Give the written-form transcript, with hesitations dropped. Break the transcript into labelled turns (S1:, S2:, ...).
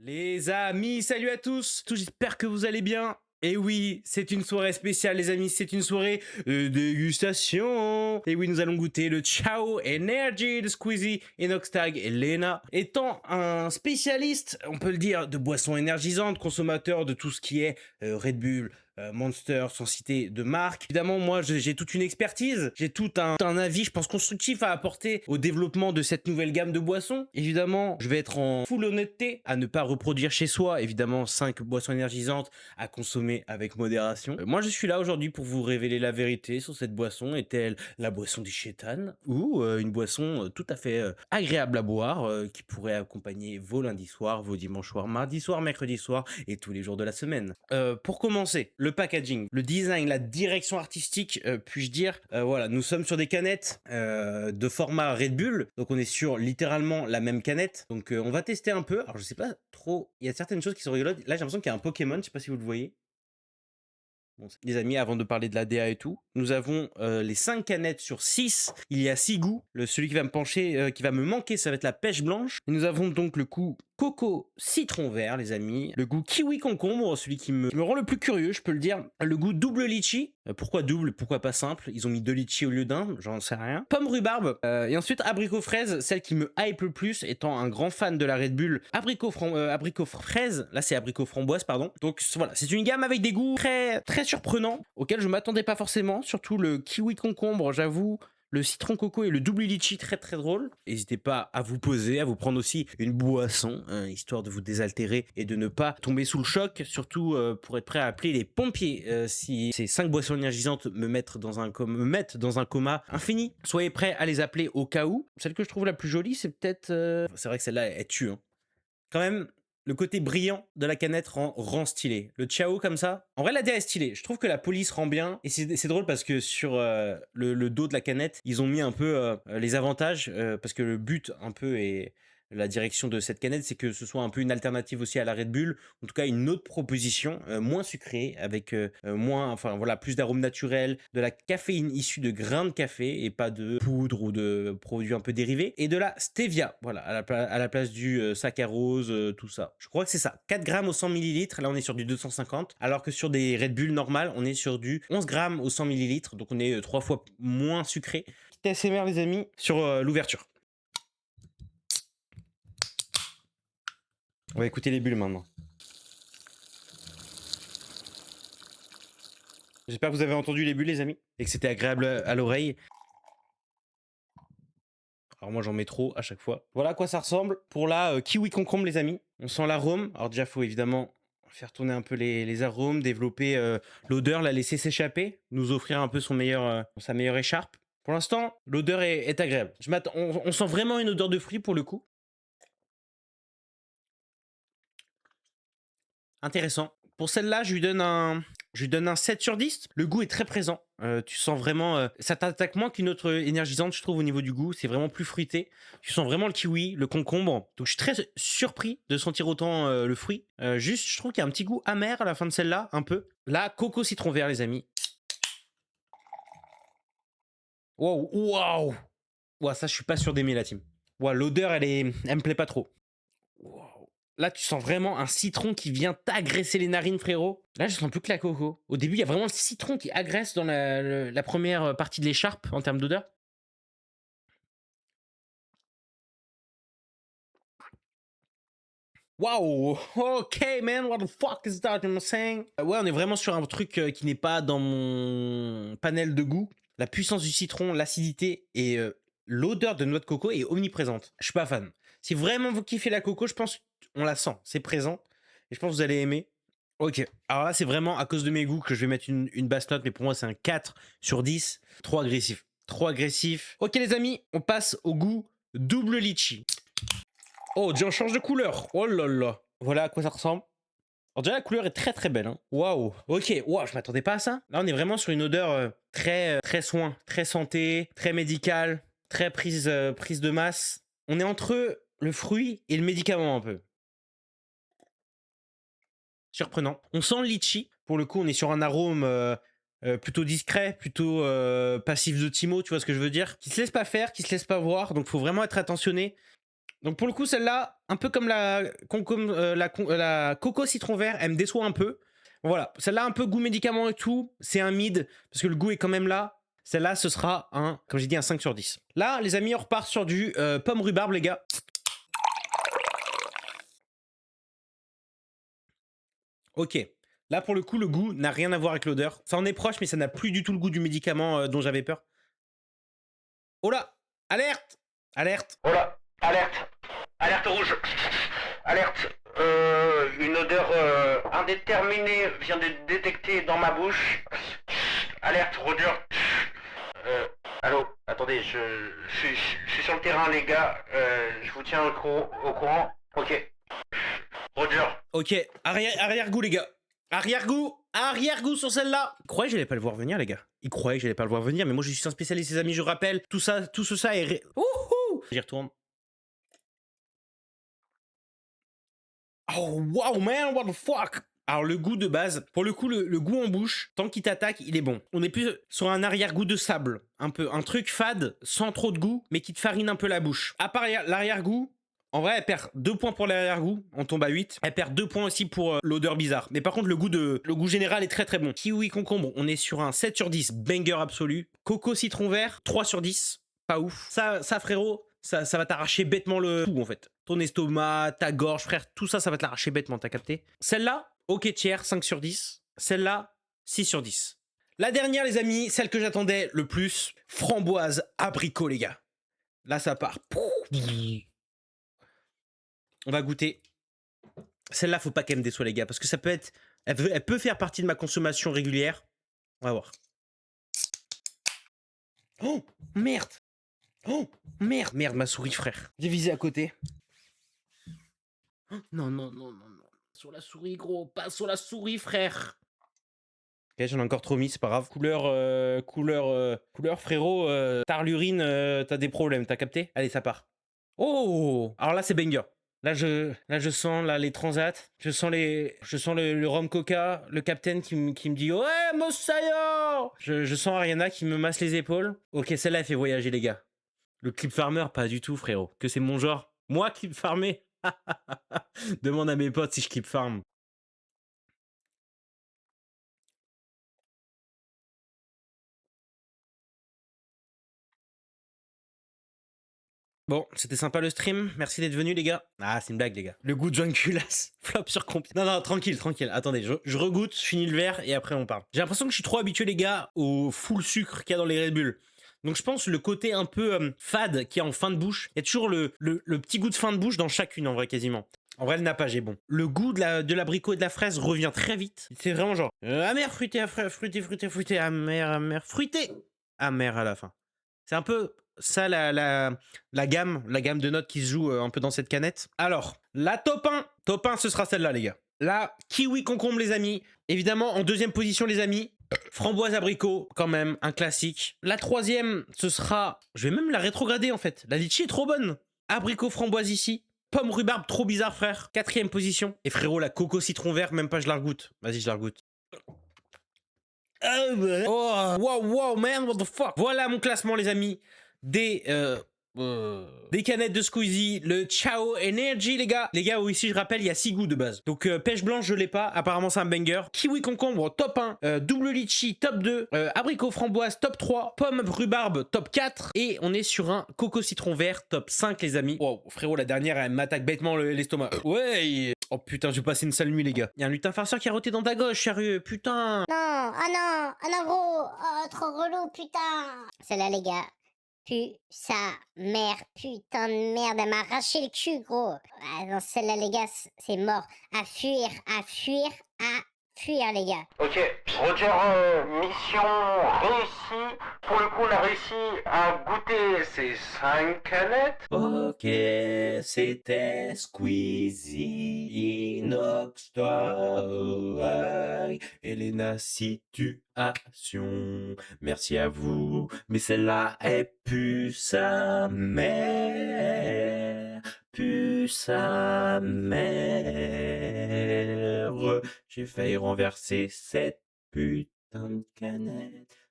S1: Les amis, salut à tous, j'espère que vous allez bien. Et oui, c'est une soirée spéciale les amis, c'est une soirée de dégustation. Et oui, nous allons goûter le Ciao Energy de Squeezie, Inoxtag et Lena. Étant un spécialiste, on peut le dire, de boissons énergisantes, consommateur de tout ce qui est Red Bull, Monster, sans citer de marque. Évidemment, moi, j'ai toute une expertise, j'ai tout un avis, je pense, constructif à apporter au développement de cette nouvelle gamme de boissons. Évidemment, je vais être en full honnêteté, à ne pas reproduire chez soi, évidemment, 5 boissons énergisantes à consommer avec modération. Moi, je suis là aujourd'hui pour vous révéler la vérité sur cette boisson. Est-elle la boisson du chétan ou une boisson tout à fait agréable à boire qui pourrait accompagner vos lundis soirs, vos dimanches soirs, mardi soir, mercredi soir et tous les jours de la semaine. Pour commencer, le packaging, le design, la direction artistique, puis-je dire, voilà, nous sommes sur des canettes de format Red Bull, donc on est sur littéralement la même canette, donc on va tester un peu. Alors je sais pas trop, il y a certaines choses qui sont rigolotes. Là j'ai l'impression qu'il y a un Pokémon, je sais pas si vous le voyez. Bon, les amis, avant de parler de la DA et tout, nous avons les 5 canettes sur 6. Il y a 6 goûts. Celui qui va me pencher, qui va me manquer, ça va être la pêche blanche. Et nous avons donc le goût coco citron vert, les amis. Le goût kiwi concombre, celui qui me rend le plus curieux, je peux le dire. Le goût double litchi. Pourquoi double? Pourquoi pas simple? Ils ont mis 2 litchis au lieu d'un, j'en sais rien. Pomme rhubarbe. Et ensuite abricot fraise, celle qui me hype le plus, étant un grand fan de la Red Bull. Abricot fraise, là c'est abricot framboise, pardon. Donc voilà, c'est une gamme avec des goûts très surprenants, auxquels je m'attendais pas forcément. Surtout le kiwi concombre, j'avoue. Le citron coco et le double litchi, très très drôle. N'hésitez pas à vous poser, à vous prendre aussi une boisson, histoire de vous désaltérer et de ne pas tomber sous le choc. Surtout pour être prêt à appeler les pompiers si ces 5 boissons énergisantes me mettent dans un coma infini. Soyez prêts à les appeler au cas où. Celle que je trouve la plus jolie, c'est peut-être... C'est vrai que celle-là, elle tue. Hein. Quand même, le côté brillant de la canette rend stylé. Le Ciao comme ça, en vrai la DA est stylée. Je trouve que la police rend bien. Et c'est drôle parce que sur le dos de la canette, ils ont mis un peu les avantages. Parce que le but un peu est... La direction de cette canette, c'est que ce soit un peu une alternative aussi à la Red Bull, en tout cas une autre proposition, moins sucrée, avec moins, enfin voilà, plus d'arômes naturels, de la caféine issue de grains de café et pas de poudre ou de produits un peu dérivés, et de la stevia, voilà, à la place du saccharose, tout ça. Je crois que c'est ça, 4 grammes au 100 millilitres, là on est sur du 250, alors que sur des Red Bull normales, on est sur du 11 grammes au 100 millilitres, donc on est 3 fois moins sucré. Petit ASMR les amis, sur l'ouverture. On va écouter les bulles maintenant. J'espère que vous avez entendu les bulles les amis et que c'était agréable à l'oreille. Alors moi j'en mets trop à chaque fois. Voilà à quoi ça ressemble pour la kiwi concombre les amis. On sent l'arôme. Alors déjà faut évidemment faire tourner un peu les arômes, développer l'odeur, la laisser s'échapper, nous offrir un peu sa meilleure écharpe. Pour l'instant l'odeur est agréable. On sent vraiment une odeur de fruits pour le coup. Intéressant. Pour celle-là, je lui donne un 7 sur 10. Le goût est très présent. Tu sens vraiment... ça t'attaque moins qu'une autre énergisante, je trouve, au niveau du goût. C'est vraiment plus fruité. Tu sens vraiment le kiwi, le concombre. Donc, je suis très surpris de sentir autant le fruit. Juste, je trouve qu'il y a un petit goût amer à la fin de celle-là, un peu. Là, coco citron vert, les amis. Waouh, waouh. Ouah, ça, je suis pas sûr d'aimer la team. Ouah, l'odeur, elle me plaît pas trop. Wow. Là, tu sens vraiment un citron qui vient t'agresser les narines, frérot. Là, je sens plus que la coco. Au début, il y a vraiment le citron qui agresse dans la première partie de l'écharpe en termes d'odeur. Waouh! Ok, man, what the fuck is that I'm saying? Ouais, on est vraiment sur un truc qui n'est pas dans mon panel de goût. La puissance du citron, l'acidité et l'odeur de noix de coco est omniprésente. Je suis pas fan. Si vraiment vous kiffez la coco, je pense qu'on la sent, c'est présent. Et je pense que vous allez aimer. Ok, alors là c'est vraiment à cause de mes goûts que je vais mettre une basse note, mais pour moi c'est un 4 sur 10. Trop agressif. Trop agressif. Ok les amis, on passe au goût double litchi. Oh, déjà on change de couleur. Oh là là. Voilà à quoi ça ressemble. Alors déjà la couleur est très très belle. Hein. Waouh. Ok, waouh, je m'attendais pas à ça. Là on est vraiment sur une odeur très soin, très santé, très médicale, très prise de masse. On est entre le fruit et le médicament un peu. Surprenant. On sent le litchi. Pour le coup, on est sur un arôme plutôt discret, plutôt passif de Timo, tu vois ce que je veux dire? Qui se laisse pas faire, qui se laisse pas voir. Donc, faut vraiment être attentionné Donc pour le coup, celle-là, un peu comme la coco citron vert, elle me déçoit un peu. Voilà, celle-là, un peu goût médicament et tout, c'est un mid, parce que le goût est quand même là. Celle-là, ce sera un, comme j'ai dit, un 5 sur 10. Là, les amis, on repart sur du pomme rhubarbe, les gars. Ok. Là, pour le coup, le goût n'a rien à voir avec l'odeur. Ça en est proche, mais ça n'a plus du tout le goût du médicament dont j'avais peur. Oh là! Alerte! Alerte!
S2: Oh là, alerte, alerte rouge, alerte. Une odeur indéterminée vient d'être détectée dans ma bouche. Alerte, Roger. Allô, attendez, je suis sur le terrain, les gars. Je vous tiens au courant. Ok. Roger.
S1: Ok, arrière-goût, les gars. Arrière-goût sur celle-là. Il croyait que j'allais pas le voir venir, les gars. Il croyait que j'allais pas le voir venir, mais moi, je suis un spécialiste, les amis, je rappelle. Tout ça est... Wouhou! J'y retourne. Oh, wow, man, what the fuck? Alors, le goût de base, pour le coup, le goût en bouche, tant qu'il t'attaque, il est bon. On est plus sur un arrière-goût de sable. Un peu, un truc fade, sans trop de goût, mais qui te farine un peu la bouche. À part l'arrière-goût, en vrai, elle perd 2 points pour l'arrière-goût, on tombe à 8. Elle perd 2 points aussi pour l'odeur bizarre. Mais par contre, le goût général est très très bon. Kiwi concombre, on est sur un 7 sur 10, banger absolu. Coco citron vert, 3 sur 10, pas ouf. Ça frérot, ça va t'arracher bêtement le tout en fait. Ton estomac, ta gorge, frère, tout ça, ça va te l'arracher bêtement, t'as capté? Celle-là, ok tiers, 5 sur 10. Celle-là, 6 sur 10. La dernière, les amis, celle que j'attendais le plus, framboise abricot, les gars. Là, ça part. On va goûter. Celle-là, faut pas qu'elle me déçoit, les gars, parce que ça peut être... Elle peut faire partie de ma consommation régulière. On va voir. Oh, merde. Oh, merde, ma souris, frère. J'ai visé à côté. Oh, non. Sur la souris, gros. Pas sur la souris, frère. Ok, j'en ai encore trop mis, c'est pas grave. Couleur, frérot. T'as l'urine, t'as des problèmes, t'as capté? Allez, ça part. Oh, alors là, c'est banger. Là, je sens là, les transats. Je sens le rhum coca, le capitaine qui me dit ouais, Mossaya. Je sens Ariana qui me masse les épaules. Ok, celle-là, elle fait voyager, les gars. Le clip farmer, pas du tout, frérot. Que c'est mon genre. Moi, clip farmer. Demande à mes potes si je clip farm. Bon, c'était sympa le stream. Merci d'être venu, les gars. Ah, c'est une blague, les gars. Le goût de joint culasse. Flop sur compi. Non, tranquille. Attendez, je regoute, je finis le verre et après on parle. J'ai l'impression que je suis trop habitué, les gars, au full sucre qu'il y a dans les Red Bull. Donc je pense le côté un peu fade qu'il y a en fin de bouche. Il y a toujours le petit goût de fin de bouche dans chacune, en vrai, quasiment. En vrai, le nappage est bon. Le goût de l'abricot et de la fraise revient très vite. C'est vraiment genre amer, fruité, amer, fruité, amer à la fin. C'est un peu ça la gamme de notes qui se joue un peu dans cette canette. Alors, la top 1. Top 1, ce sera celle-là, les gars. La kiwi concombre, les amis. Évidemment, en deuxième position, les amis. Framboise abricot, quand même, un classique. La troisième, ce sera... Je vais même la rétrograder, en fait. La litchi est trop bonne. Abricot framboise ici. Pomme rhubarbe, trop bizarre, frère. Quatrième position. Et frérot, la coco citron vert, même pas je la regoute. Vas-y, je la regoute. Oh, wow, man, what the fuck. Voilà mon classement, les amis. Des canettes de Squeezie, le Ciao Energy, les gars. Les gars, ici, je rappelle, il y a 6 goûts de base. Donc, pêche blanche, je l'ai pas. Apparemment, c'est un banger. Kiwi concombre, top 1. Double litchi, top 2. Abricot framboise, top 3. Pomme rhubarbe, top 4. Et on est sur un coco citron vert, top 5, les amis. Wow, frérot, la dernière, elle m'attaque bêtement l'estomac. Ouais. Oh putain, je vais passer une sale nuit, les gars. Il y a un lutin farceur qui a roté dans ta gauche, sérieux, putain.
S3: Non, gros, oh, trop relou, putain. Celle-là, les gars, pue sa mère, putain de merde, elle m'a arraché le cul, gros. Ah, non, celle-là, les gars, c'est mort. À fuir, les gars.
S2: Ok, Roger, mission réussie. Pour le coup, on a réussi à goûter ces 5 canettes.
S1: Ok, c'était Squeezie, Inox, Elena Situation. Merci à vous, mais celle-là est plus sa mère, J'ai failli renverser cette putain de canette.